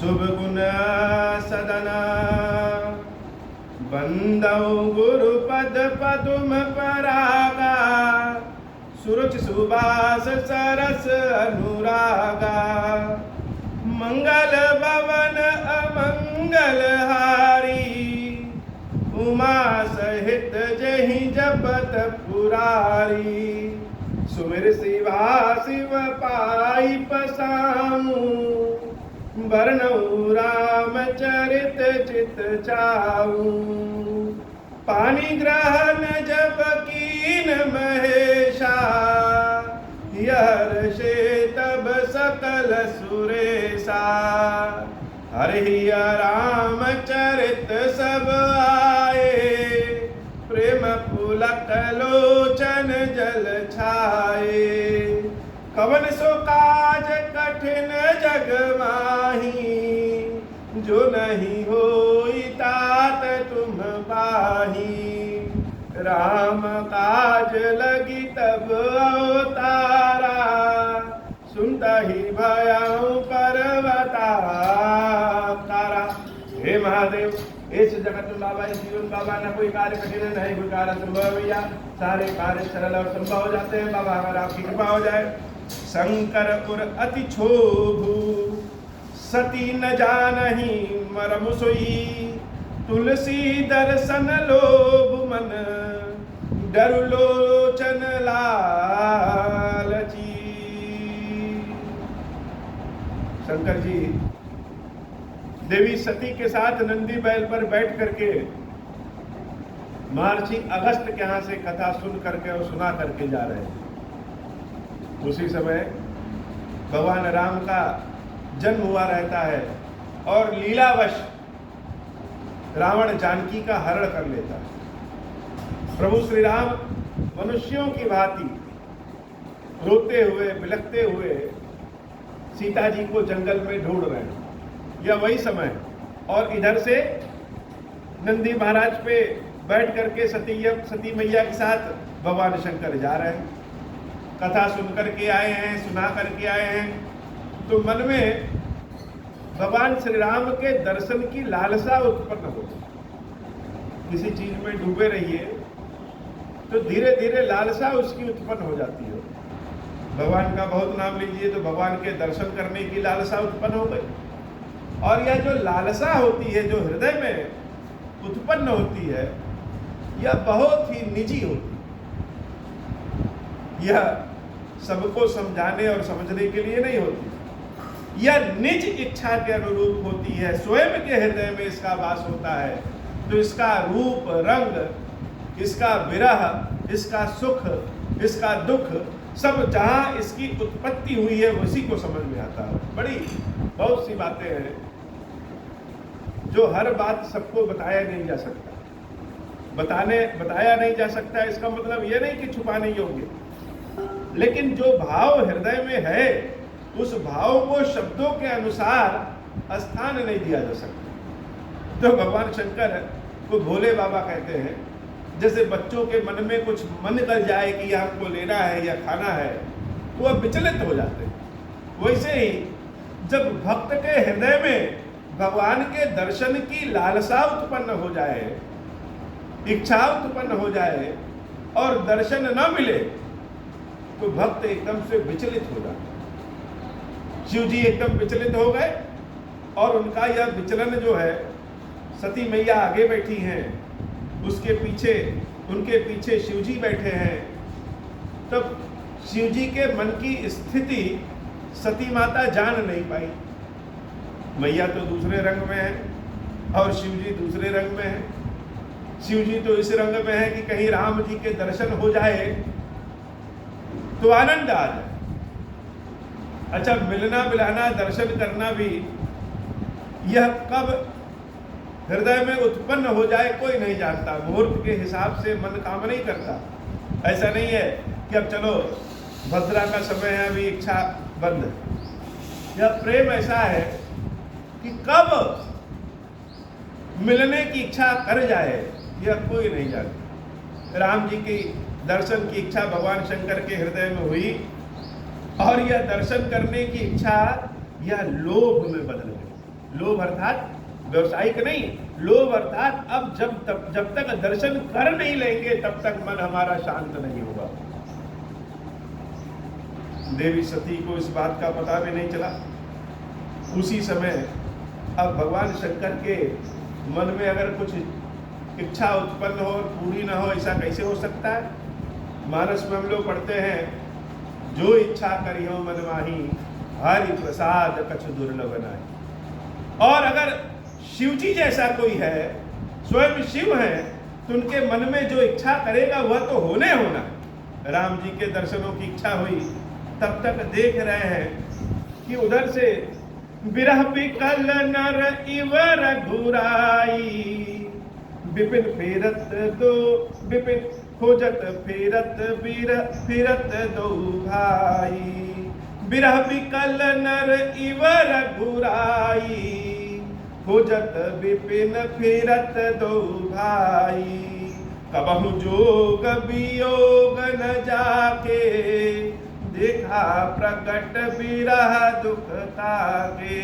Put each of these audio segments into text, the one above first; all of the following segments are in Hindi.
शुभ गुण सदना बंदौ गुरुपद पदुम परागा सुरुचि सुबास सरस अनुरागा मंगल भवन अमंगल हारी उमा सहित जहि जपत पुरारी सुमिर शिवा शिव पाई पसामू वर्णऊ रामचरित चित चाऊ पानी ग्रहण जब कीन महेशा हर्षे तब सकल सुरेशा हरि रामचरित सब आए प्रेम पुलक लोचन जल छाए कवन सो काज कठिन जग माही जो नहीं होई तात तुम पाही राम काज लगी तब अवतारा सुनता ही भयाऊं पर्वतारा। हे महादेव इस जगत में बाबा इस जीवन बाबा न कोई कार्य कठिन नहीं कोई कार्य संभव भैया सारे कार्य सरल और संभव हो जाते हैं बाबा अगर आपकी कृपा हो जाए। शंकर पुर अति क्षोभु सती न जानही मरम सोई तुलसी दर्शन लोभ मन डरु लोचन लालची। शंकर जी देवी सती के साथ नंदी बैल पर बैठ करके महर्षि अगस्त के यहाँ से कथा सुन करके और सुना करके जा रहे हैं। उसी समय भगवान राम का जन्म हुआ रहता है और लीलावश रावण जानकी का हरण कर लेता है। प्रभु श्री राम मनुष्यों की भांति रोते हुए बिलखते हुए सीता जी को जंगल में ढूंढ रहे हैं। यह वही समय और इधर से नंदी महाराज पे बैठ करके सती मैया के साथ भगवान शंकर जा रहे हैं। कथा सुन करके आए हैं सुना करके आए हैं तो मन में भगवान श्री राम के दर्शन की लालसा उत्पन्न हो। किसी चीज में डूबे रहिए तो धीरे धीरे लालसा उसकी उत्पन्न हो जाती है। भगवान का बहुत नाम लीजिए तो भगवान के दर्शन करने की लालसा उत्पन्न हो गई। और यह जो लालसा होती है जो हृदय में उत्पन्न होती है यह बहुत ही निजी होती है। यह सबको समझाने और समझने के लिए नहीं होती। यह निज इच्छा के अनुरूप होती है। स्वयं के हृदय में इसका वास होता है तो इसका रूप रंग इसका विरह इसका सुख इसका दुख सब जहां इसकी उत्पत्ति हुई है उसी को समझ में आता है। बड़ी बहुत सी बातें हैं जो हर बात सबको बताया नहीं जा सकता। बताया नहीं जा सकता इसका मतलब यह नहीं कि छुपाने योग्य, लेकिन जो भाव हृदय में है उस भाव को शब्दों के अनुसार स्थान नहीं दिया जा सकता। तो भगवान शंकर को भोले बाबा कहते हैं। जैसे बच्चों के मन में कुछ मन कर जाए कि यह हमको लेना है या खाना है तो वह विचलित हो जाते हैं। वैसे ही जब भक्त के हृदय में भगवान के दर्शन की लालसा उत्पन्न हो जाए इच्छा उत्पन्न हो जाए और दर्शन न मिले तो भक्त एकदम से विचलित हो जाता है। शिव जी एकदम विचलित हो गए और उनका यह विचलन जो है सती मैया आगे बैठी हैं उसके पीछे उनके पीछे शिव जी बैठे हैं। तब शिव जी के मन की स्थिति सती माता जान नहीं पाई। मैया तो दूसरे रंग में है और शिव जी दूसरे रंग में है। शिव जी तो इस रंग में है कि कहीं राम जी के दर्शन हो जाए तो आनंद आ जाए। अच्छा मिलना मिलाना दर्शन करना भी यह कब हृदय में उत्पन्न हो जाए कोई नहीं जानता। मुहूर्त के हिसाब से मन काम नहीं करता। ऐसा नहीं है कि अब चलो भद्रा का समय है अभी इच्छा बंद। यह प्रेम ऐसा है कि कब मिलने की इच्छा कर जाए यह कोई नहीं जानता। राम जी की दर्शन की इच्छा भगवान शंकर के हृदय में हुई और यह दर्शन करने की इच्छा यह लोभ में बदल गई। लोभ अर्थात व्यवसायिक नहीं, लोभ अर्थात अब जब तक दर्शन कर नहीं लेंगे तब तक मन हमारा शांत नहीं होगा। देवी सती को इस बात का पता भी नहीं चला। उसी समय अब भगवान शंकर के मन में अगर कुछ इच्छा उत्पन्न हो और पूरी ना हो, ऐसा कैसे हो सकता है? मानस में हम लोग पढ़ते हैं, जो इच्छा करियो मन माही, हरि प्रसाद कछु दुर्लभ नाहि। और अगर शिव जी जैसा कोई है, स्वयं शिव है, तो उनके मन में जो इच्छा करेगा वह तो होने होना। राम जी के दर्शनों की इच्छा हुई, तब तक देख रहे हैं कि उधर से बिरह बिकल नर इवर घुराई, विपिन फेरत दो विपिन खोजत फेरत फिरत दो भाई। बिरह बिकल नर इवर घुराई, खोजत विपिन फिरत दो भाई। कबहु जोग वियोग न जाके, देखा प्रकट बिरह दुख ताके।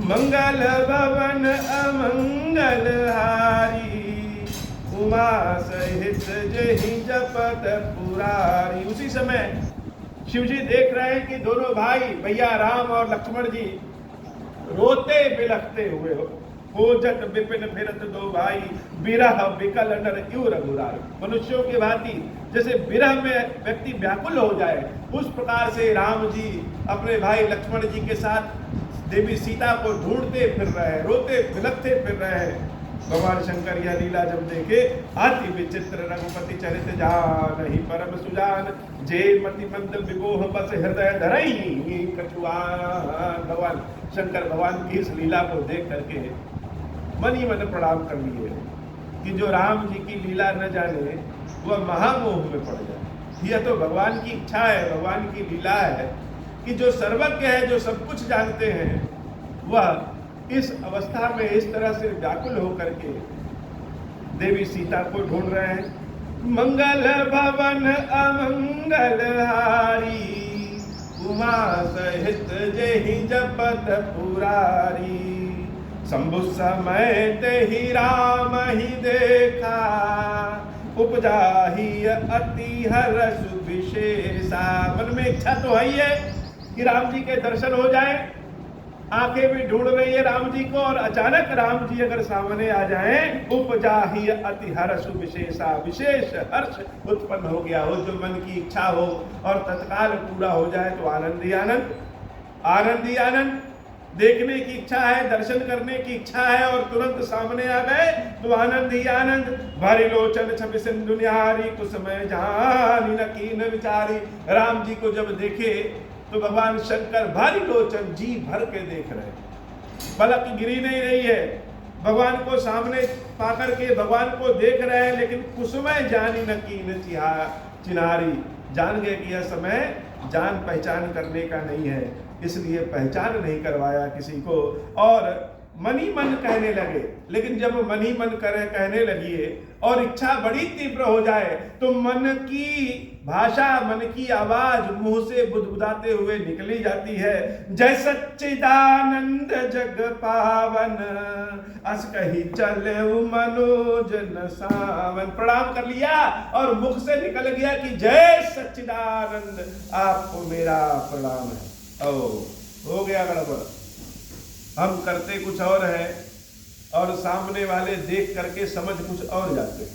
मंगल भवन अमंगल हारी, उमा सहित जहि जपत पुरारी। उसी समय शिव जी देख रहे हैं कि दोनों भाई भैया राम और लक्ष्मण जी रोते बिलखते हुए हो। खोजत विपिन फिरत दो भाई, बिरह बिकल नर इव रघुराई। मनुष्यों की भांति जैसे बिरह में व्यक्ति व्याकुल हो जाए, उस प्रकार से राम जी अपने भाई लक्ष्मण जी के साथ देवी सीता को ढूंढते फिर रहे हैं, रोते बिलखते फिर रहे हैं। भगवान शंकर यह लीला जब देखे, अति विचित्र रघुपति चरित जान ही परम सुजान। जे मति मंद विमोह बस हृदय धरई कछुआन। भगवान शंकर भगवान की इस लीला को देख करके मन ही मन प्रणाम कर लिए कि जो राम जी की लीला न जाने वह महामोह में पड़ जाए। यह तो भगवान की इच्छा है, भगवान की लीला है कि जो सर्वज्ञ है, जो सब कुछ जानते हैं, वह इस अवस्था में इस तरह से व्याकुल होकर के देवी सीता को ढूंढ रहे हैं। मंगल भवन अमंगल हारी, उमा सहित जहि जपत पुरारी। शंभु समय ते ही राम ही देखा, उपजा ही अति हर्ष विशेषा। मन में इच्छा तो है ही है कि राम जी के दर्शन हो जाए, आंखें भी ढूंढ रही है राम जी को, और अचानक राम जी अगर सामने आ जाएं, उपजा ही अति हर्ष विशेषा। विशेष हर्ष उत्पन्न हो गया हो, जो मन की इच्छा हो और तत्काल पूरा हो जाए तो आनंद ही आनंद, आनंद ही आनंद। देखने की इच्छा है, दर्शन करने की इच्छा है और तुरंत सामने आ गए तो आनंद ही आनंद। भारी लोचन छवि सिंधु निहारी, कुसुमय जानी न कीन विचारी। राम जी को जब देखे तो भगवान शंकर भारी लोचन जी भर के देख रहे हैं, पलक गिरी नहीं रही है। भगवान को सामने पाकर के भगवान को देख रहे हैं, लेकिन कुसुमय जानी न कीन चिन्हारी। जान गए कि यह समय जान पहचान करने का नहीं है, इसलिए पहचान नहीं करवाया किसी को और मन ही मन कहने लगे। लेकिन जब मन ही मन कहने लगिए और इच्छा बड़ी तीव्र हो जाए तो मन की भाषा, मन की आवाज मुंह से बुदबुदाते हुए निकली जाती है। जय सच्चिदानंद जग पावन, अस कही चले मनोज न सावन। प्रणाम कर लिया और मुख से निकल गया कि जय सच्चिदानंद, आपको मेरा प्रणाम है। ओ हो गया गड़बड़। हम करते कुछ और है और सामने वाले देख करके समझ कुछ और जाते हैं।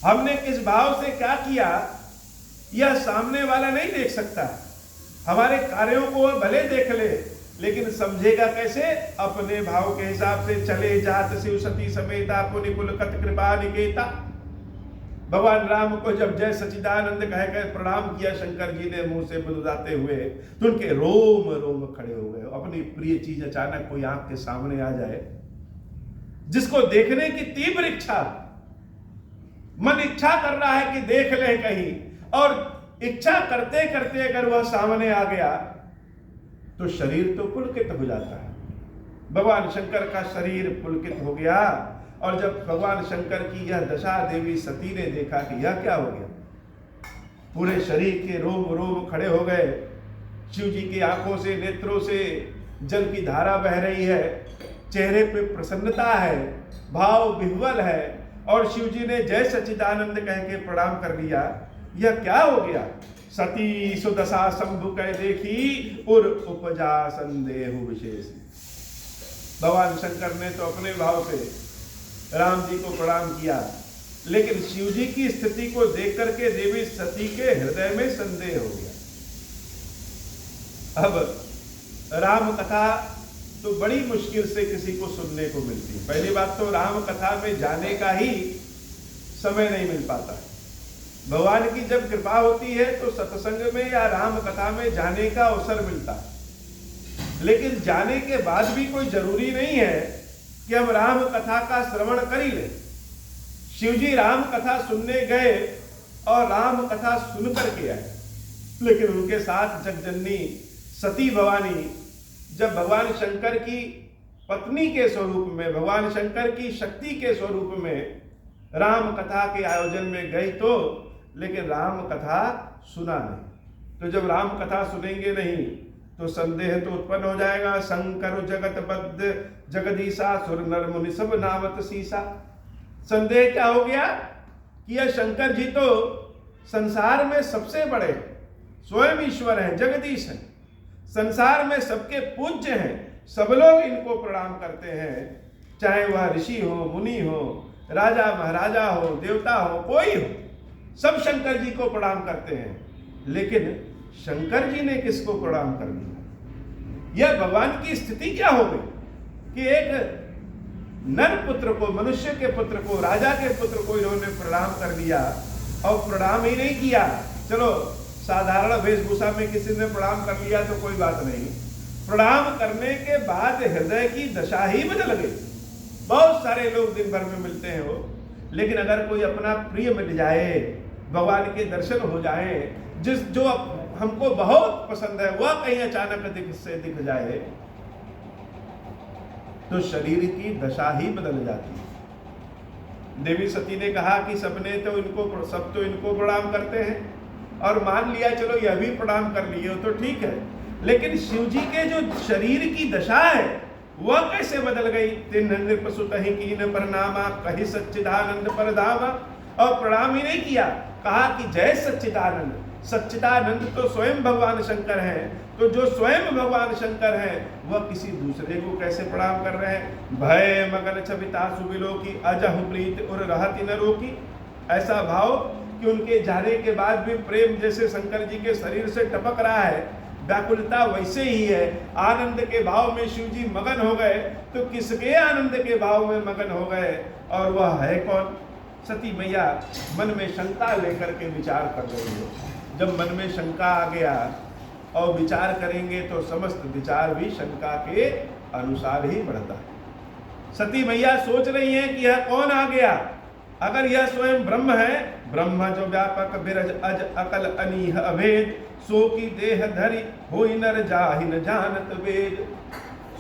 हमने किस भाव से क्या किया यह सामने वाला नहीं देख सकता। हमारे कार्यों को वह भले देख ले, लेकिन समझेगा कैसे? अपने भाव के हिसाब से। चले जात शिव सती समेता, पुनि पुलकत कृपा निकेता। भगवान राम को जब जय सच्चिदानंद कहकर प्रणाम किया शंकर जी ने मुंह से बुदबुदाते हुए, तो उनके रोम रोम खड़े हो गए। अपनी प्रिय चीज अचानक कोई आंख के सामने आ जाए, जिसको देखने की तीव्र इच्छा, मन इच्छा कर रहा है कि देख ले कहीं, और इच्छा करते करते अगर वह सामने आ गया तो शरीर तो पुलकित हो जाता है। भगवान शंकर का शरीर पुलकित हो गया। और जब भगवान शंकर की यह दशा देवी सती ने देखा कि यह क्या हो गया, पूरे शरीर के रोम रोम खड़े हो गए। शिव जी की आंखों से, नेत्रों से जल की धारा बह रही है, चेहरे पे प्रसन्नता है, भाव विह्वल है, और शिव जी ने जय सच्चिदानंद कह के प्रणाम कर लिया। यह क्या हो गया? सती सुदशा शंभु कह देखी और उपजा संदेह विशेष। भगवान शंकर ने तो अपने भाव से राम जी को प्रणाम किया, लेकिन शिव जी की स्थिति को देख करके देवी सती के हृदय में संदेह हो गया। अब राम कथा तो बड़ी मुश्किल से किसी को सुनने को मिलती है। पहली बात तो राम कथा में जाने का ही समय नहीं मिल पाता है। भगवान की जब कृपा होती है तो सत्संग में या राम कथा में जाने का अवसर मिलता है, लेकिन जाने के बाद भी कोई जरूरी नहीं है कि हम राम कथा का श्रवण कर ही लें। शिव जी राम कथा सुनने गए और राम कथा सुन करके आए, लेकिन उनके साथ जगजननी सती भवानी जब भगवान शंकर की पत्नी के स्वरूप में, भगवान शंकर की शक्ति के स्वरूप में राम कथा के आयोजन में गई तो, लेकिन राम कथा सुना नहीं। तो जब राम कथा सुनेंगे नहीं तो संदेह तो उत्पन्न हो जाएगा। शंकर जगत बद्ध जगदीशा सुर नर मुनि सब नामत सीसा। संदेह क्या हो गया कि यह शंकर जी तो संसार में सबसे बड़े, स्वयं ईश्वर हैं, जगदीश हैं, संसार में सबके पूज्य हैं, सब लोग इनको प्रणाम करते हैं, चाहे वह ऋषि हो, मुनि हो, राजा महाराजा हो, देवता हो, कोई हो, सब शंकर जी को प्रणाम करते हैं। लेकिन शंकर जी ने किसको प्रणाम कर दिया? यह भगवान की स्थिति क्या हो गई कि एक नर पुत्र को, मनुष्य के पुत्र को, राजा के पुत्र को इन्होंने प्रणाम कर लिया। और प्रणाम ही नहीं किया, चलो साधारण वेशभूषा में किसी ने प्रणाम कर लिया तो कोई बात नहीं, प्रणाम करने के बाद हृदय की दशा ही बदल गई। बहुत सारे लोग दिन भर में मिलते हैं वो, लेकिन अगर कोई अपना प्रिय मिल जाए, भगवान के दर्शन हो जाए, जो हमको बहुत पसंद है वह कहीं अचानक दिख जाए तो शरीर की दशा ही बदल जाती है। देवी सती ने कहा कि सब तो इनको प्रणाम करते हैं, और मान लिया चलो यह भी प्रणाम कर लिए तो ठीक है, लेकिन शिव जी के जो शरीर की दशा है वह कैसे बदल गई? तिन नृपसुत ही कीन प्रणामा कही सच्चिदानंद परधामा। और प्रणाम ही नहीं किया, कहा कि जय सच्चिदानंद। सच्चिदानंद तो स्वयं भगवान शंकर हैं, तो जो स्वयं भगवान शंकर हैं वह किसी दूसरे को कैसे प्रणाम कर रहे हैं? भय मगन छविता सुबिलो की अजह प्रीत और रहती न रोकी। ऐसा भाव कि उनके जाने के बाद भी प्रेम जैसे शंकर जी के शरीर से टपक रहा है, व्याकुलता वैसे ही है। आनंद के भाव में शिव जी मगन हो गए तो किसके आनंद के भाव में मगन हो गए, और वह है कौन? सती मैया मन में शंका लेकर के विचार कर रही है। जब मन में शंका आ गया और विचार करेंगे तो समस्त विचार भी शंका के अनुसार ही बढ़ता है। सती मैया सोच रही हैं कि यह कौन आ गया? अगर यह स्वयं ब्रह्म है, ब्रह्म जो व्यापक बिरज अज अकल अनीह अभेद, सो की देह धरि होई नर जाहि न जानत वेद।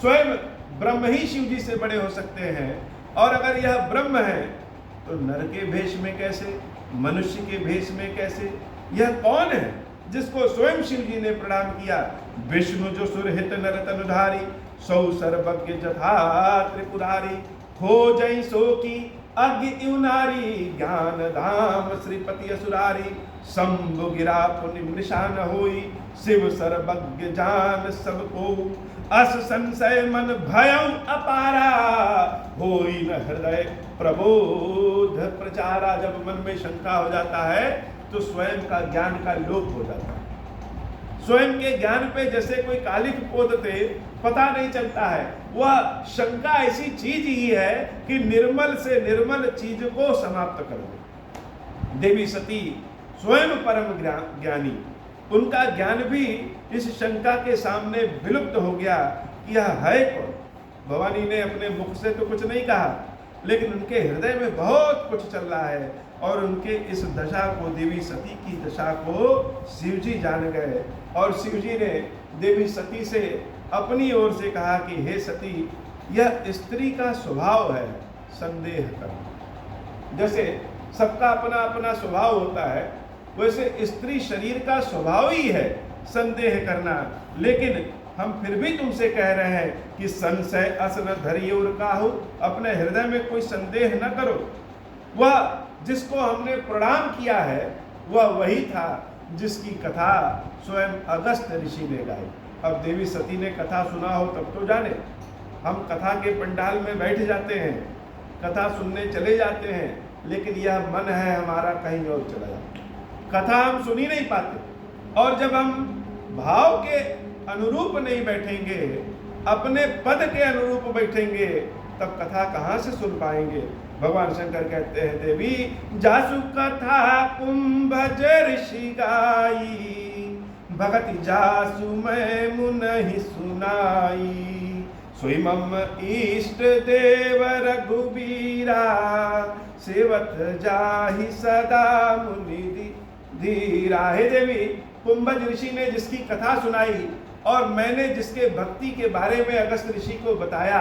स्वयं ब्रह्म ही शिव जी से बड़े हो सकते हैं, और अगर यह ब्रह्म है तो नर के भेष में कैसे, मनुष्य के भेष में कैसे? यह कौन है जिसको स्वयं शिव जी ने प्रणाम किया? विष्णु जो सुरहित नर तनुधारी, सौ सर्वज्ञ जथा त्रिपुरारी, खोजई सो की अज्ञ इउ नारी, ज्ञान धाम श्रीपति असुरारी, शंभु गिरा पुनि मृषा न होई, शिव सर्वज्ञ जान सबको, अस संशय मन भयं अपारा, होई न हृदय प्रबोध प्रचारा। जब मन में शंका हो जाता है तो स्वयं का ज्ञान का लोप हो जाता है। स्वयं के ज्ञान पे जैसे कोई कालिक पोदते पता नहीं चलता है। वह शंका ऐसी चीज ही है कि निर्मल से निर्मल चीज को समाप्त कर दे। देवी सती स्वयं परम ज्ञानी, उनका ज्ञान भी इस शंका के सामने विलुप्त हो गया कि यह है कौन। भवानी ने अपने मुख से तो कुछ नहीं कहा, लेकिन उनके हृदय में बहुत कुछ चल रहा है, और उनके इस दशा को, देवी सती की दशा को शिव जी जान गए। और शिव जी ने देवी सती से अपनी ओर से कहा कि हे सती, यह स्त्री का स्वभाव है संदेह करना। जैसे सबका अपना अपना स्वभाव होता है, वैसे स्त्री शरीर का स्वभाव ही है संदेह करना। लेकिन हम फिर भी तुमसे कह रहे हैं कि संशय अस न धरियो काहू, अपने हृदय में कोई संदेह न करो। वह जिसको हमने प्रणाम किया है वह वही था जिसकी कथा स्वयं अगस्त ऋषि ने गाई। अब देवी सती ने कथा सुना हो तब तो जाने। हम कथा के पंडाल में बैठ जाते हैं, कथा सुनने चले जाते हैं, लेकिन यह मन है हमारा कहीं और चला जाता है, कथा हम सुन ही नहीं पाते। और जब हम भाव के अनुरूप नहीं बैठेंगे, अपने पद के अनुरूप बैठेंगे, तब कथा कहाँ से सुन पाएंगे। भगवान शंकर कहते हैं, देवी जासु कथा कुंभज ऋषि गाई, भगति जासु मैं मुनहि सुनाई, सोई मम इष्ट देव रघुबीरा, सेवत जाहि सदा मुनि धीरा। हे देवी, कुंभज ऋषि ने जिसकी कथा सुनाई और मैंने जिसके भक्ति के बारे में अगस्त ऋषि को बताया,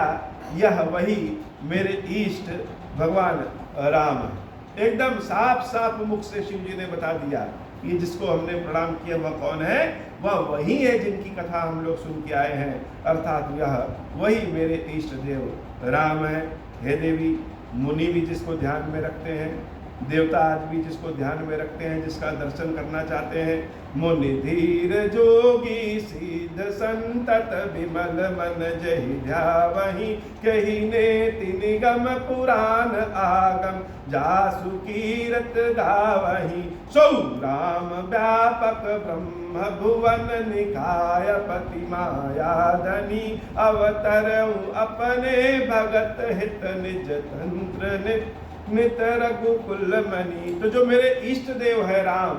यह वही मेरे इष्ट भगवान राम है। एकदम साफ साफ मुख से शिव जी ने बता दिया, ये जिसको हमने प्रणाम किया वह कौन है, वह वही है जिनकी कथा हम लोग सुन के आए हैं, अर्थात यह वही मेरे इष्ट देव राम है। हे देवी, मुनि भी जिसको ध्यान में रखते हैं, देवता आज भी जिसको ध्यान में रखते हैं, जिसका दर्शन करना चाहते हैं, मुनि धीर जोगी सिद्ध संतत विमल मन जहि ध्यावहि, कहि नेति निगम पुराण आगम, जासु कीरत गावहि, सौ राम व्यापक ब्रह्म भुवन निकाय पति माया धनी, अवतरऊ अपने भगत हित निज तंत्र नित रघुकुल मणि। तो जो मेरे इष्ट देव है राम,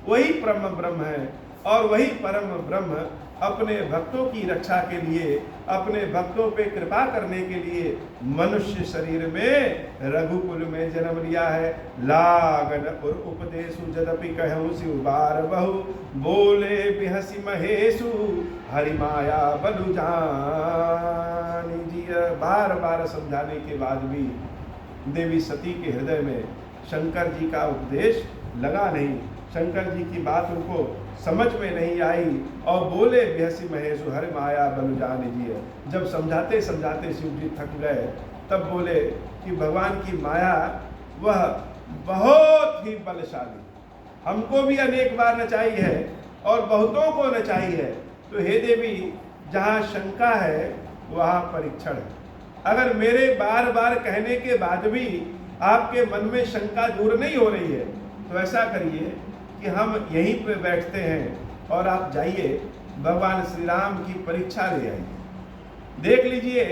वही परम ब्रह्म है, और वही परम ब्रह्म अपने भक्तों की रक्षा के लिए, अपने भक्तों पे कृपा करने के लिए मनुष्य शरीर में रघुकुल में जन्म लिया है। लागन और उपदेशु जदपि कहूँ शिव बार बहु, बोले बिहसी महेशु हरि माया बलु जानी जी। बार बार समझाने के बाद भी देवी सती के हृदय में शंकर जी का उपदेश लगा नहीं, शंकर जी की बात उनको समझ में नहीं आई, और बोले बिहसी महेशु हरि माया बलु जानी जी। जब समझाते समझाते शिव जी थक गए, तब बोले कि भगवान की माया वह बहुत ही बलशाली, हमको भी अनेक बार नचाई है और बहुतों को नचाई है। तो हे देवी, जहाँ शंका है वहाँ परीक्षण है। अगर मेरे बार बार कहने के बाद भी आपके मन में शंका दूर नहीं हो रही है, तो ऐसा करिए कि हम यहीं पे बैठते हैं और आप जाइए भगवान श्री राम की परीक्षा ले आइए, देख लीजिए,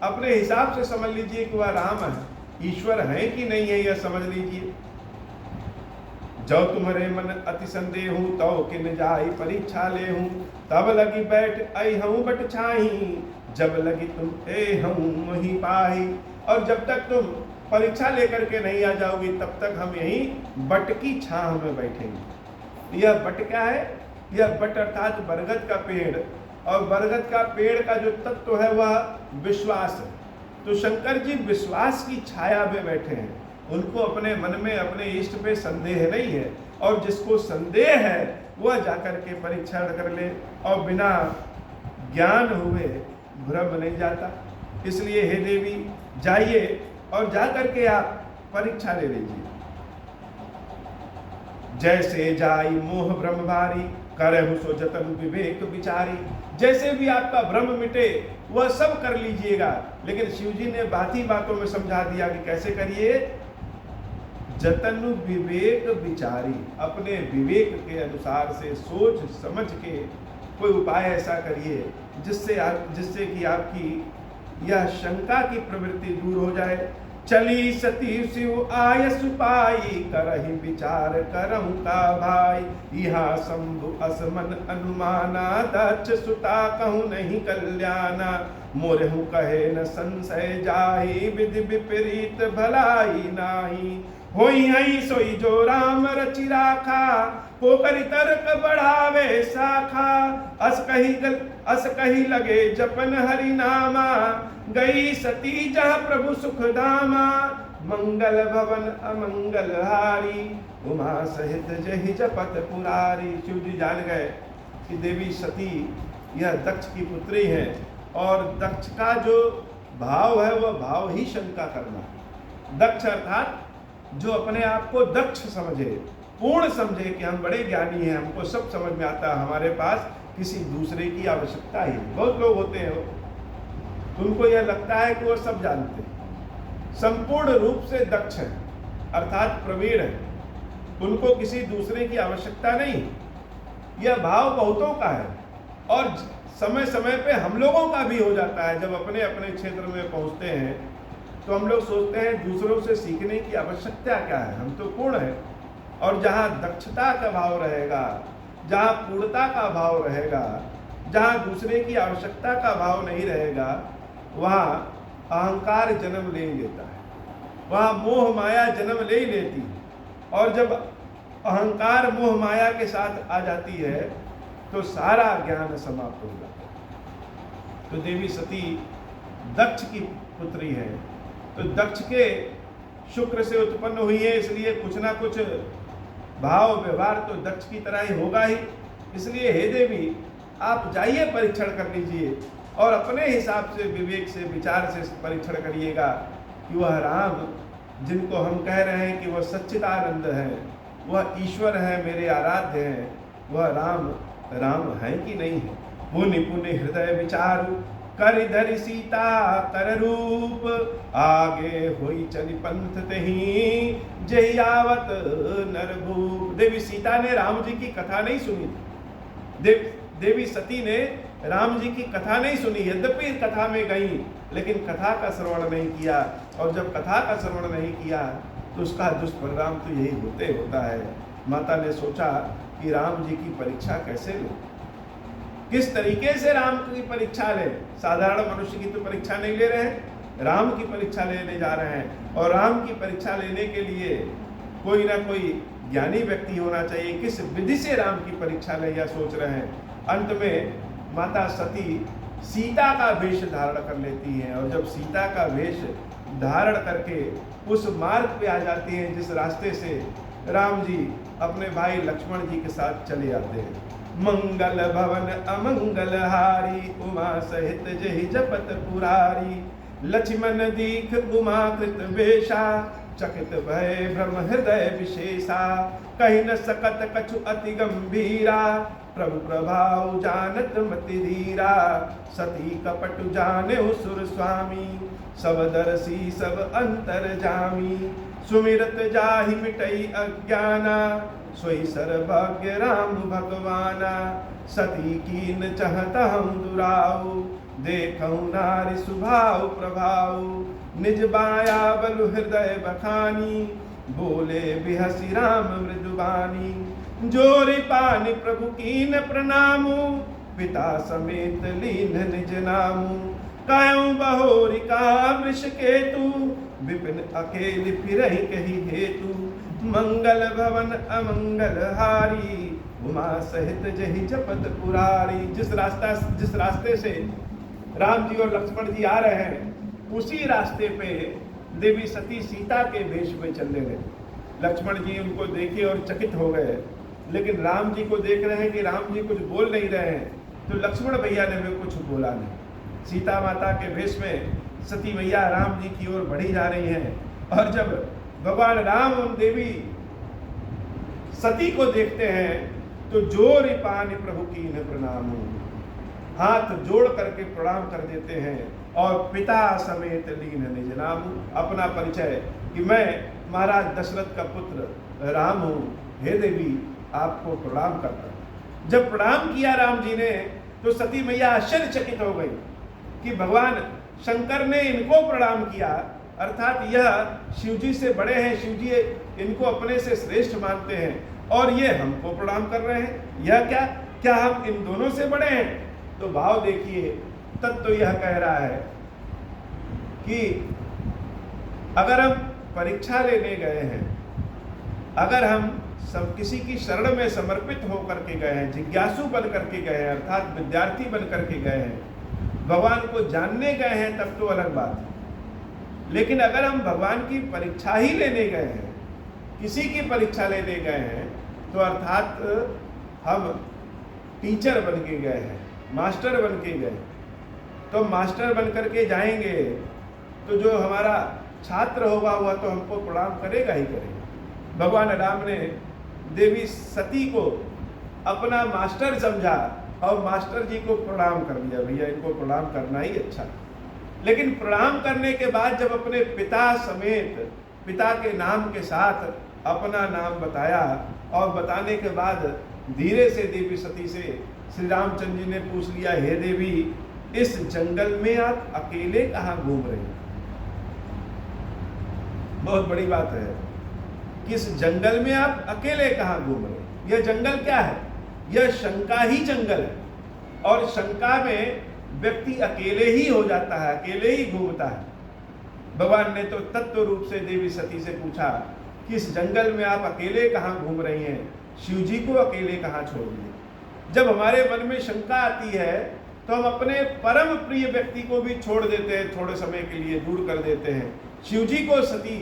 अपने हिसाब से समझ लीजिए कि वह राम है, ईश्वर है कि नहीं है, यह समझ लीजिए। जो तुम्हारे मन अति संदेह हूँ, तो किन जाई परीक्षा ले हूँ, तब लगी बैठ आई हूँ बट छाही, जब लगी तुम ए हूँ वही पाही। और जब तक तुम परीक्षा लेकर के नहीं आ जाओगी, तब तक हम यहीं बट की छांव में बैठेंगे। यह बट क्या है? यह बट अर्थात बरगद का पेड़, और बरगद का पेड़ का जो तत्व है वह विश्वास है। तो शंकर जी विश्वास की छाया में बैठे हैं, उनको अपने मन में अपने इष्ट पे संदेह नहीं है, और जिसको संदेह है वह जाकर के परीक्षण कर ले, और बिना ज्ञान हुए भ्रम नहीं जाता। इसलिए हे देवी, जाइए और जाकर के आप परीक्षा ले लीजिए। जैसे जाई मोह भ्रम भारी, करहु सो जतन विवेक विचारी। जैसे भी आपका भ्रम मिटे वह सब कर लीजिएगा, लेकिन शिव जी ने बाती बातों में समझा दिया कि कैसे करिए। जतन विवेक विचारी, अपने विवेक के अनुसार से सोच समझ के कोई उपाय ऐसा करिए जिससे कि आपकी यह शंका की प्रवृत्ति दूर हो जाए। चली सती शिव आय सुपाई, करहि विचार करहु का भाई। यहाँ शंभु असमन अनुमाना, दक्ष सुता कहूँ नहीं कल्याणा। मोरहु कहे न संशय जाहि, विधि विपरीत भलाई नाही। होई हई सोई जो राम रचि राखा, होकरि तर्क बढ़ावे शाखा। अस कही लगे जपन हरि नामा, गई सती जह प्रभु सुख धामा। मंगल भवन अमंगल हारी, उमा सहित जहि जपत पुरारी। शिव जी जान गए कि देवी सती यह दक्ष की पुत्री है। और दक्ष का जो भाव है वह भाव ही शंका करना। दक्ष अर्थात जो अपने आप को दक्ष समझे, पूर्ण समझे कि हम बड़े ज्ञानी हैं, हमको सब समझ में आता है, हमारे पास किसी दूसरे की आवश्यकता ही नहीं। बहुत लोग होते हैं उनको यह लगता है कि वो सब जानते हैं, संपूर्ण रूप से दक्ष है अर्थात प्रवीण है, उनको किसी दूसरे की आवश्यकता नहीं। यह भाव बहुतों का है और समय समय पे हम लोगों का भी हो जाता है। जब अपने अपने क्षेत्र में पहुंचते हैं तो हम लोग सोचते हैं दूसरों से सीखने की आवश्यकता क्या है, हम तो पूर्ण है। और जहाँ दक्षता का भाव रहेगा, जहाँ पूर्णता का भाव रहेगा, जहाँ दूसरे की आवश्यकता का भाव नहीं रहेगा, वहाँ अहंकार जन्म ले लेता है, वहाँ मोह माया जन्म ले लेती है। और जब अहंकार मोह माया के साथ आ जाती है तो सारा ज्ञान समाप्त हो जाता है। तो देवी सती दक्ष की पुत्री है, तो दक्ष के शुक्र से उत्पन्न हुई है, इसलिए कुछ ना कुछ भाव व्यवहार तो दक्ष की तरह ही होगा ही। इसलिए हे देवी, आप जाइए परीक्षण कर लीजिए और अपने हिसाब से विवेक से विचार से परीक्षण करिएगा कि वह राम जिनको हम कह रहे हैं कि वह सच्चिदानंद है, वह ईश्वर है, मेरे आराध्य हैं, वह राम राम है कि नहीं है। मुनि पुनि हृदय विचारु कर धरि सीता कर रूप, आगे होई चली पंथ तही जयावत नरभूप। देवी सीता ने राम जी की कथा नहीं सुनी थी, देवी सती ने राम जी की कथा नहीं सुनी, यद्यपि कथा में गई लेकिन कथा का श्रवण नहीं किया। और जब कथा का श्रवण नहीं किया तो उसका दुष्परिणाम तो यही होता है। माता ने सोचा कि राम जी की परीक्षा कैसे ले, किस तरीके से राम की परीक्षा ले। साधारण मनुष्य की तो परीक्षा नहीं ले रहे हैं, राम की परीक्षा लेने जा रहे हैं। और राम की परीक्षा लेने के लिए कोई ना कोई ज्ञानी व्यक्ति होना चाहिए, किस विधि से राम की परीक्षा ले यह सोच रहे हैं। अंत में माता सती सीता का वेश धारण कर लेती हैं और जब सीता का वेश धारण करके उस मार्ग पे आ जाती हैं जिस रास्ते से राम जी अपने भाई लक्ष्मण जी के साथ चले आते हैं। मंगल भवन अमंगल हारी, उमा सहित जहि जपत पुरारी, लक्ष्मण दीख उमा कृत वेशा, चकित भय भ्रम हृदय विशेषा, कहि न सकत कछु अति गंभीरा, प्रभु प्रभाव जानत मति धीरा, सती कपटु जाने सुर स्वामी, सब दर्शी सब अंतर जामी, सुमिरत जाहि मिटई अज्ञाना, सोई सर्वज्ञ राम भगवाना, सती कीन चाहता हम दुराऊ, देखऊं नारी सुभाव प्रभाव, निज बाया बलु हृदय बखानी, बोले बिहसी राम मृदुबानी, जोरी पानी प्रभु कीन प्रणामु, पिता समेत लीन निज नामु, कायऊ बहोरी का वृष केतु, विपिन अकेली फिरहि कही हेतु, मंगल भवन अमंगल हारी, उमा सहित जहि जपत पुरारी। जिस रास्ते से राम जी और लक्ष्मण जी आ रहे हैं उसी रास्ते पे देवी सती सीता के वेश में चलने लगे। लक्ष्मण जी उनको देखे और चकित हो गए, लेकिन राम जी को देख रहे हैं कि राम जी कुछ बोल नहीं रहे हैं, तो लक्ष्मण भैया ने भी कुछ बोला नहीं। सीता माता के वेश में सती मैया राम जी की ओर बढ़ी जा रही हैं और जब भगवान राम और देवी सती को देखते हैं तो जोर पानी प्रभु की न प्रणाम, हाथ जोड़ करके प्रणाम कर देते हैं और पिता समेत लीन निज नाम, अपना परिचय कि मैं महाराज दशरथ का पुत्र राम हूँ, हे देवी आपको प्रणाम करता हूँ। जब प्रणाम किया राम जी ने तो सती मैया आश्चर्यचकित हो गई कि भगवान शंकर ने इनको प्रणाम किया, अर्थात यह शिव जी से बड़े हैं, शिव जी इनको अपने से श्रेष्ठ मानते हैं और ये हमको प्रणाम कर रहे हैं, यह क्या हम इन दोनों से बड़े हैं? तो भाव देखिए, तब तो यह कह रहा है कि अगर हम परीक्षा लेने गए हैं, अगर हम सब किसी की शरण में समर्पित होकर के गए हैं, जिज्ञासु बन करके गए हैं, अर्थात विद्यार्थी बन करके गए हैं, भगवान को जानने गए हैं, तब तो अलग बात है। लेकिन अगर हम भगवान की परीक्षा ही लेने गए हैं, किसी की परीक्षा लेने गए हैं, तो अर्थात हम टीचर बन के गए हैं, मास्टर बन के गए, तो मास्टर बन करके जाएंगे तो जो हमारा छात्र होगा वह तो हमको प्रणाम करेगा ही करेगा। भगवान राम ने देवी सती को अपना मास्टर समझा और मास्टर जी को प्रणाम कर दिया, भैया इनको प्रणाम करना ही अच्छा। लेकिन प्रणाम करने के बाद जब अपने पिता समेत पिता के नाम के साथ अपना नाम बताया और बताने के बाद धीरे से देवी सती से श्री रामचंद्र जी ने पूछ लिया, हे देवी इस जंगल में आप अकेले कहाँ घूम रहे हैं? बहुत बड़ी बात है कि इस जंगल में आप अकेले कहाँ घूम रहे हैं। यह जंगल क्या है? यह शंका ही जंगल है, और शंका में व्यक्ति अकेले ही हो जाता है, अकेले ही घूमता है। भगवान ने तो तत्व रूप से देवी सती से पूछा कि इस जंगल में आप अकेले कहाँ घूम रही हैं? शिव जी को अकेले कहाँ छोड़ दिए? जब हमारे मन में शंका आती है तो हम अपने परम प्रिय व्यक्ति को भी छोड़ देते हैं, थोड़े समय के लिए दूर कर देते हैं। शिव जी को सती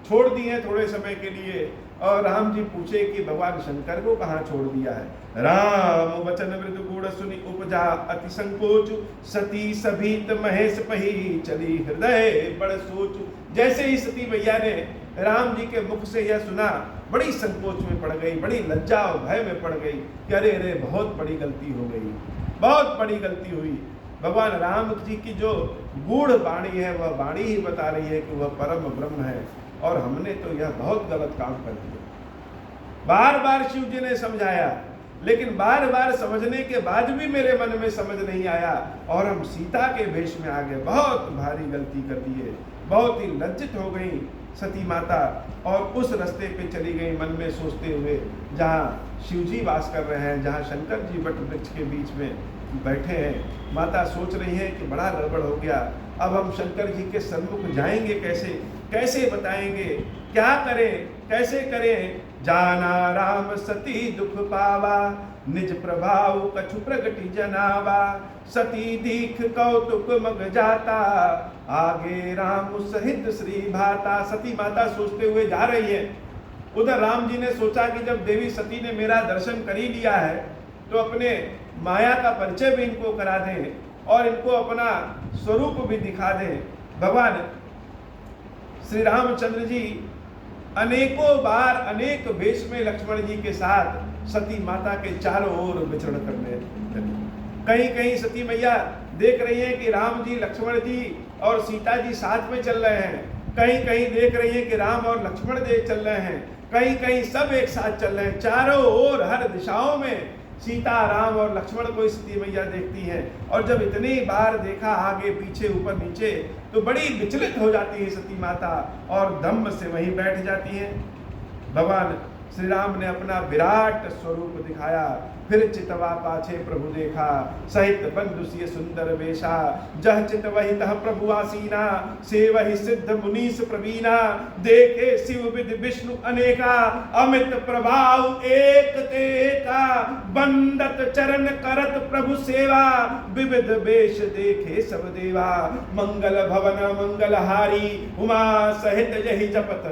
छोड़ दी है थोड़े समय के लिए, और राम जी पूछे कि भगवान शंकर को कहाँ छोड़ दिया है? राम वचन मृदु गुण सुनि उपजा अति संकोच, सती सभीत महेश पही चली हृदय बड़ सोच। जैसे ही सती मैया ने राम जी के मुख से यह सुना, बड़ी संकोच में पड़ गई, बड़ी लज्जा और भय में पड़ गई कि अरे अरे बहुत बड़ी गलती हो गई, बहुत बड़ी गलती हुई। भगवान राम जी की जो गूढ़ वाणी है वह वाणी ही बता रही है कि वह परम ब्रह्म है, और हमने तो यह बहुत गलत काम कर दिया। बार बार शिव जी ने समझाया, लेकिन बार बार समझने के बाद भी मेरे मन में समझ नहीं आया, और हम सीता के वेश में आ गए। बहुत भारी गलती कर दी है, बहुत ही लज्जित हो गई सती माता, और उस रास्ते पे चली गई मन में सोचते हुए जहाँ शिव जी वास कर रहे हैं, जहाँ शंकर जी वट वृक्ष के बीच में बैठे हैं। माता सोच रही है कि बड़ा गड़बड़ हो गया, अब हम शंकर जी के सन्मुख जाएंगे कैसे, कैसे बताएंगे, क्या करें, कैसे करें? जाना राम सती दुख पावा, निज प्रभाव कछु प्रगति जनावा, सती दीख कौतुक मग जाता, आगे राम सहित श्री भाता। सती माता सोचते हुए जा रही है। उधर राम जी ने सोचा कि जब देवी सती ने मेरा दर्शन कर ही लिया है तो अपने माया का परिचय भी इनको करा दें और इनको अपना स्वरूप भी दिखा दें। भगवान श्री रामचंद्र जी अनेकों बार अनेक वेश में लक्ष्मण जी के साथ सती माता के चारों ओर विचरण करने लगे। कहीं कहीं सती मैया देख रही है कि राम जी, लक्ष्मण जी और सीता जी साथ में चल रहे हैं, कहीं कहीं देख रही है कि राम और लक्ष्मण जी चल रहे हैं, कहीं कहीं सब एक साथ चल रहे हैं। चारों ओर हर दिशाओं में सीता, राम और लक्ष्मण को सती मैया देखती है, और जब इतनी बार देखा आगे पीछे ऊपर नीचे तो बड़ी विचलित हो जाती है सती माता और धम्म से वहीं बैठ जाती है। भगवान श्री राम ने अपना विराट स्वरूप दिखाया, फिर चितवा पाछे प्रभु देखा, सहित बंधु सिय सुंदर वेशा, जह चित वही तह प्रभु आसीना, से वही सिद्ध मुनीस प्रवीणा, देखे शिव विधि विष्णु अनेका, अमित प्रभाव एक तेका, बंदत चरण करत प्रभु सेवा, विविध वेश देखे सब देवा, मंगल भवन मंगलहारी, उमा सहित यही जपत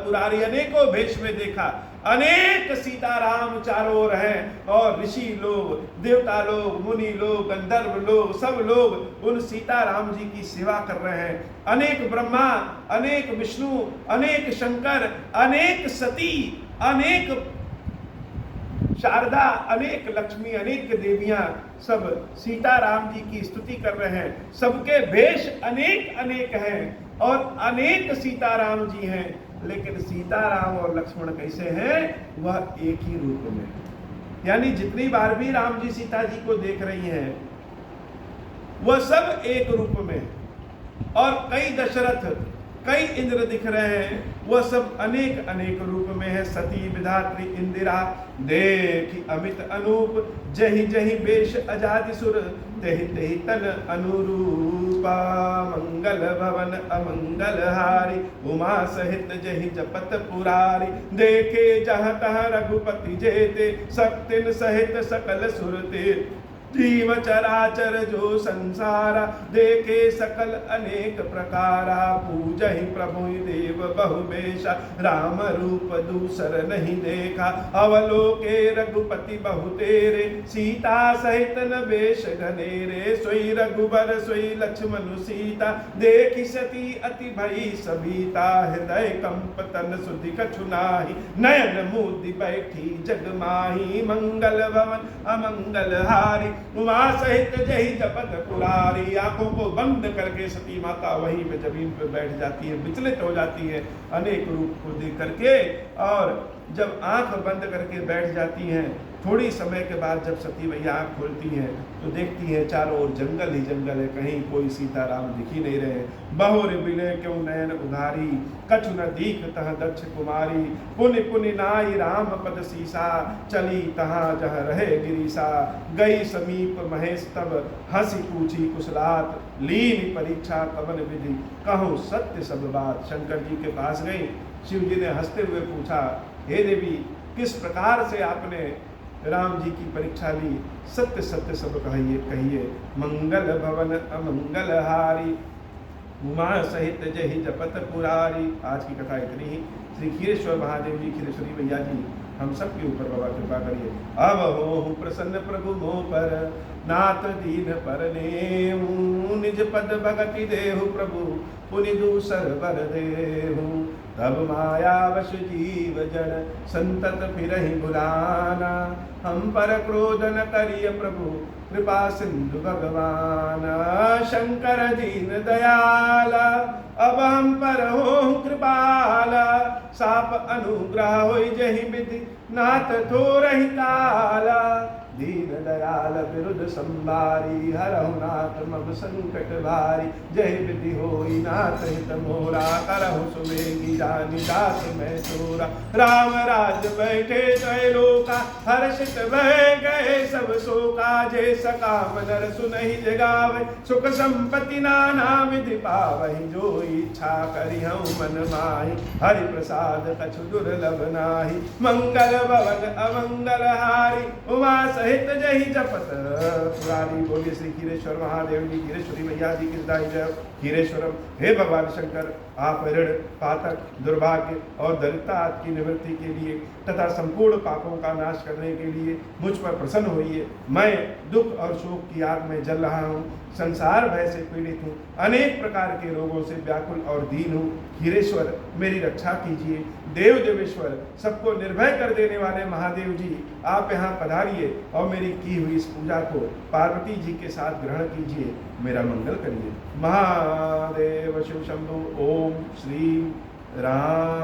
पुरारी। अनेकों वेश में देखा, अनेक सीताराम चारों ओर हैं, और ऋषि लोग, देवता लोग, मुनि लोग, गंधर्व लोग, सब लोग उन सीताराम जी की सेवा कर रहे हैं। अनेक ब्रह्मा, अनेक विष्णु, अनेक शंकर, अनेक सती, अनेक शारदा, अनेक लक्ष्मी, अनेक देवियां सब सीताराम जी की स्तुति कर रहे हैं। सबके वेश अनेक अनेक हैं और अनेक सीताराम जी हैं, लेकिन सीताराम और लक्ष्मण कैसे हैं? वह एक ही रूप में। यानी जितनी बार भी राम जी सीता जी को देख रही हैं वह सब एक रूप में, और कई दशरथ, कई इंद्र दिख रहे हैं, वह सब अनेक अनेक रूप में है। सती विधात्री इंदिरा, देखी अमित अनूप, जहि जहि वेश अजादि सुर, तेहि तेहि तन अनुरूपा, मंगल भवन अमंगल हारी, उमा सहित जहि जपत पुरारी, देखे जहाँ तहाँ रघुपति जेते, सत्तिन सहित सकल सुरते। जीव चराचर जो संसारा, देखे सकल अनेक प्रकारा। पूजहि प्रभु देव बहुबेशा, राम रूप दूसर नहीं देखा। अवलोके रघुपति बहु तेरे, सीता सहित न बेश घनेरे। सोई रघुबर सोई लक्ष्मण सीता, देखि सती अति भई सभीता। हृदय कंप तन सुधि कछु नाही, नयन मुदि बैठी जग माही। मंगल भवन अमंगल हारी, उमा सहित जही जपत पुरारी। आंखों को बंद करके सती माता वहीं पे जमीन पे बैठ जाती है, विचलित हो जाती है अनेक रूप को देख करके। और जब आंख बंद करके बैठ जाती हैं, थोड़ी समय के बाद जब सती मैया आंख खोलती हैं तो देखती हैं चारों ओर जंगल ही जंगल है, कहीं कोई सीताराम दिख ही नहीं रहे। बहुर बिने क्यों नयन उधारी, कछु न दीख तह दक्ष कुमारी। पुनि पुनि नाई राम पद सीसा, चली तहाँ जहाँ रहे गिरीसा। गई समीप महेश तब हंसी पूछी कुशलात, लीन परीक्षा कवन विधि कहूँ सत्य सब बात। शंकर जी के पास गई, शिव जी ने हंसते हुए पूछा, हे देवी किस प्रकार से आपने राम जी की परीक्षा ली, सत्य सत्य सब कहिए कहिए। मंगल भवन अमंगल हारी, उमा सहित जहि जपत पुरारी। आज की कथा इतनी ही। श्री खीरेश्वर महादेव जी, खीरेश्वरी मैया जी हम सब के ऊपर बाबा कृपा करिए। अब हो प्रसन्न प्रभु मोह पर, नाथ दीन पर नेहु। निज पद भगति देहु प्रभु, पुनि दूसर बर देहु। तब माया वश जीव जन, संतत फिरहि भुलाना। हम पर क्रोध न करिय प्रभु, कृपा सिंधु भगवान। शंकर दीन दयाला, अब हम पर हो कृपाला। साप अनुग्रह होई जहि विधि, नाथ थोरहि काला। दीन दयाल विरुद्ध संबारी, हरहु नाथ मम संकट भारी। जय विधि होई नाथ हित मोरा, करहु सुमेगी रानी दास मैं तोरा। राम राज बैठे जय लोका, हर्षित भय गए सब शोका। जय सकाम नर सुनहि जगावे, सुख संपत्ति नाना विधि पावहि। जो इच्छा करिहु मन माहि, हरि प्रसाद कछु दुर्लभ नाही। मंगल भवन अमंगल हारी, उमा सहित जहि जपत पुरारी। बोलिए श्री खीरेश्वर महादेव जी, खीरेश्वरी मैया जी की जय। खीरेश्वरम, हे भगवान शंकर, आप ऋण पातक दुर्भाग्य और दरिद्रता की निवृत्ति के लिए तथा संपूर्ण पापों का नाश करने के लिए मुझ पर प्रसन्न होइए। मैं दुख और शोक की आग में जल रहा हूँ, संसार भय से पीड़ित हूँ, अनेक प्रकार के रोगों से व्याकुल और दीन हूँ। खीरेश्वर मेरी रक्षा कीजिए। देव देवेश्वर, सबको निर्भय कर देने वाले महादेव जी, आप यहाँ पधारिए और मेरी की हुई इस पूजा को पार्वती जी के साथ ग्रहण कीजिए, मेरा मंगल करिए। महादेव शिव शंभु। ओम श्री राम।